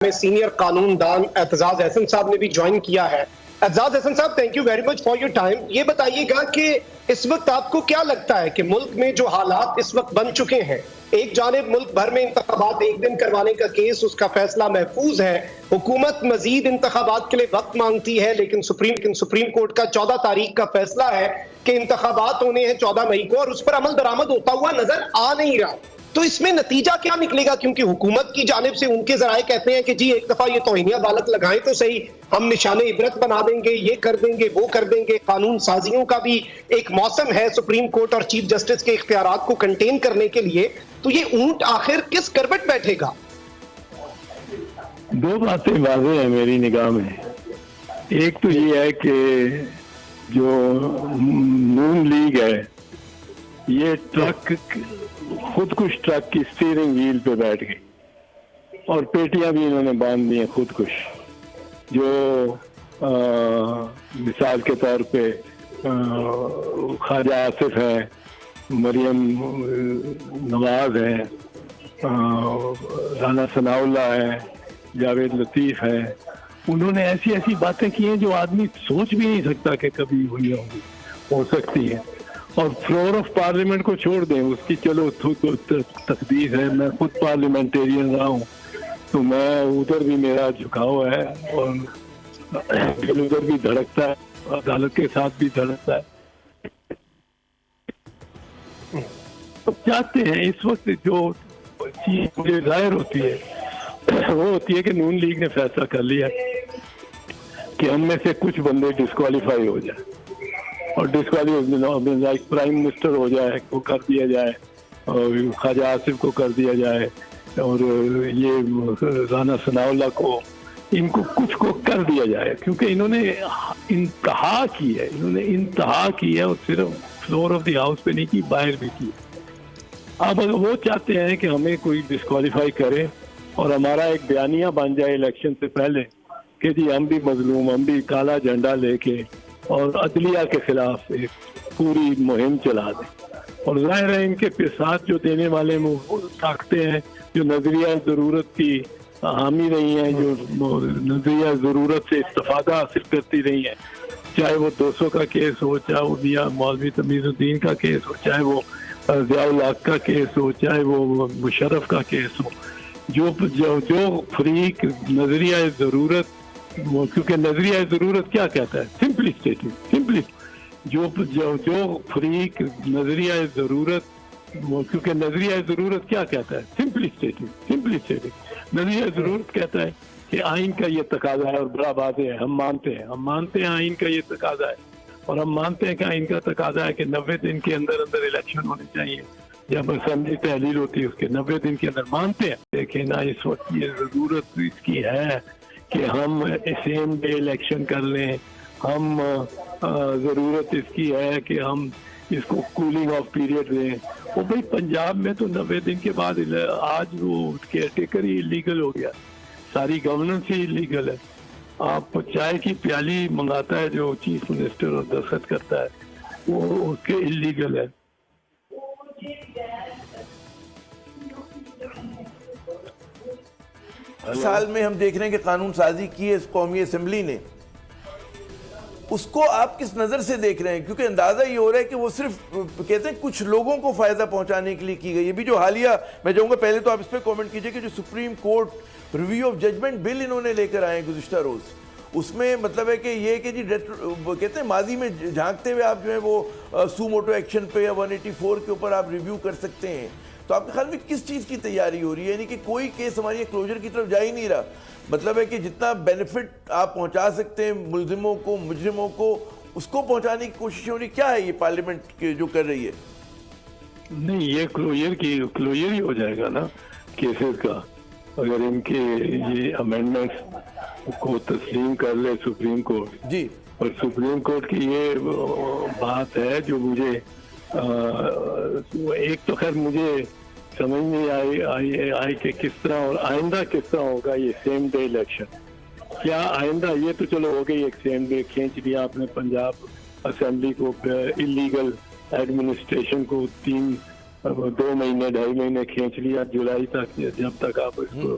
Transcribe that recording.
میں سینئر قانون دان اعتزاز احسن صاحب نے بھی جوائن کیا ہے۔ اعتزاز احسن صاحب، thank you very much for your time. یہ بتائیے گا کہ اس وقت آپ کو کیا لگتا ہے کہ ملک میں جو حالات اس وقت بن چکے ہیں، ایک جانب ملک بھر میں انتخابات ایک دن کروانے کا کیس، اس کا فیصلہ محفوظ ہے، حکومت مزید انتخابات کے لیے وقت مانگتی ہے، لیکن سپریم کورٹ کا 14 تاریخ کا فیصلہ ہے کہ انتخابات ہونے ہیں 14 مئی کو، اور اس پر عمل درآمد ہوتا ہوا نظر آ نہیں رہا۔ تو اس میں نتیجہ کیا نکلے گا؟ کیونکہ حکومت کی جانب سے ان کے ذرائع کہتے ہیں کہ جی ایک دفعہ یہ توہین عدالت لگائیں تو صحیح، ہم نشان عبرت بنا دیں گے، یہ کر دیں گے، وہ کر دیں گے۔ قانون سازیوں کا بھی ایک موسم ہے سپریم کورٹ اور چیف جسٹس کے اختیارات کو کنٹین کرنے کے لیے، تو یہ اونٹ آخر کس کروٹ بیٹھے گا؟ دو باتیں واضح ہیں میری نگاہ میں۔ ایک تو یہ ہے کہ جو نون لیگ ہے یہ ٹرک خودکش ٹرک کی اسٹیئرنگ ویل پہ بیٹھ گئی اور پیٹیاں بھی انہوں نے باندھ دی ہیں خودکش۔ جو مثال کے طور پہ خواجہ آصف ہے، مریم نواز ہے، رانا ثناء اللہ ہے، جاوید لطیف ہے، انہوں نے ایسی ایسی باتیں کی ہیں جو آدمی سوچ بھی نہیں سکتا کہ کبھی ہوئی ہوں، ہو سکتی ہیں۔ اور فلور آف پارلیمنٹ کو چھوڑ دیں، اس کی چلو تقدیر ہے۔ میں خود پارلیمنٹیرین رہا ہوں تو میں ادھر بھی میرا جھکاؤ ہے اور دل ادھر بھی دھڑکتا ہے، عدالت کے ساتھ بھی دھڑکتا ہے۔ تو چاہتے ہیں اس وقت جو چیز مجھے ظاہر ہوتی ہے وہ ہوتی ہے کہ نون لیگ نے فیصلہ کر لیا کہ ہم میں سے کچھ بندے ڈسکوالیفائی ہو جائیں، اور ڈسکوالیفائی پرائم منسٹر ہو جائے وہ کر دیا جائے، اور خواجہ آصف کو کر دیا جائے، اور یہ رانا ثناء اللہ کو، ان کو کچھ کو کر دیا جائے، کیونکہ انہوں نے انتہا کی ہے اور صرف فلور آف دی ہاؤس پہ نہیں کی، باہر بھی کی۔ اب اگر وہ چاہتے ہیں کہ ہمیں کوئی ڈسکوالیفائی کرے اور ہمارا ایک بیانیہ بن جائے الیکشن سے پہلے کہ جی ہم بھی مظلوم، ہم بھی کالا جھنڈا لے کے اور عدلیہ کے خلاف ایک پوری مہم چلا دیں، اور ظاہر ہے ان کے ساتھ جو دینے والے طاقتیں ہیں جو نظریہ ضرورت کی حامی رہی ہیں، جو نظریہ ضرورت سے استفادہ حاصل کرتی رہی ہیں، چاہے وہ 200 کا کیس ہو، چاہے وہ میاں مولوی تمیز الدین کا کیس ہو، چاہے وہ ضیاء الحق کا کیس ہو، چاہے وہ مشرف کا کیس ہو، جو فریق نظریہ ضرورت، کیونکہ نظریہ ضرورت کیا کہتا ہے، سمپلی جو فریق نظریہ ضرورت، کیونکہ نظریہ ضرورت کیا کہتا ہے، سمپلی نظریہ ضرورت کہتا ہے کہ آئین کا یہ تقاضا ہے، اور بڑا واضح ہے، ہم مانتے ہیں آئین کا یہ تقاضا ہے، اور ہم مانتے ہیں کہ آئین کا تقاضا ہے کہ 90 دن کے اندر الیکشن ہونے چاہیے، جب اسمبلی تحلیل ہوتی ہے اس کے 90 دن کے اندر، مانتے ہیں۔ لیکن نا اس وقت یہ ضرورت اس کی ہے کہ ہم سیم ڈے الیکشن کر لیں، ہم ضرورت اس کی ہے کہ ہم اس کو کولنگ آف پیریڈ دیں۔ وہ بھائی پنجاب میں تو 90 دن کے بعد آج وہ کیئر ٹیکر ہی لیگل ہو گیا، ساری گورننس ہی لیگل ہے۔ آپ چائے کی پیالی منگاتا ہے جو چیف منسٹر اور دستخط کرتا ہے وہ اس کے انلیگل ہے۔ سال میں ہم دیکھ رہے ہیں کہ قانون سازی کی ہے اس قومی اسمبلی نے، اس کو آپ کس نظر سے دیکھ رہے ہیں؟ کیونکہ اندازہ یہ ہو رہا ہے کہ وہ صرف کہتے ہیں کچھ لوگوں کو فائدہ پہنچانے کے لیے کی گئی ہے۔ بھی جو حالیہ، میں چاہوں گا پہلے تو آپ اس پہ کومنٹ کیجئے کہ جو Supreme Court review of judgment bill انہوں نے لے کر آئے ہیں گزشتہ روز، اس میں مطلب ہے کہ یہ کہ جی کہتے ہیں ماضی میں جھانکتے ہوئے آپ جو ہے وہ سو موٹو ایکشن پہ یا 184 کے اوپر آپ ریویو کر سکتے ہیں۔ تو آپ کے خیال میں کس چیز کی تیاری ہو رہی ہے؟ یعنی کہ کوئی کیس ہماری کلوجر کی طرف جا ہی نہیں رہا، مطلب ہے کہ جتنا بینیفٹ آپ پہنچا سکتے ہیں ملزموں کو، مجرموں کو، اس کو پہنچانے کی کوشش ہو رہی کیا ہے یہ پارلیمنٹ جو کر رہی ہے؟ نہیں، یہ کلوجر ہی ہو جائے گا نا کیسز کا، اگر ان کے یہ امینڈمنٹس کو تسلیم کر لے سپریم کورٹ۔ جی، اور سپریم کورٹ کی یہ بات ہے جو مجھے ایک تو خیر مجھے سمجھ نہیں آئی کہ کس طرح اور آئندہ کس طرح ہوگا یہ سیم ڈے الیکشن۔ کیا آئندہ یہ تو چلو ہو گئی ایک سیم ڈے، کھینچ لیا آپ نے پنجاب اسمبلی کو، انلیگل ایڈمنسٹریشن کو 2 مہینے 2.5 مہینے کھینچ لیا، جولائی تک، جب تک آپ اس کو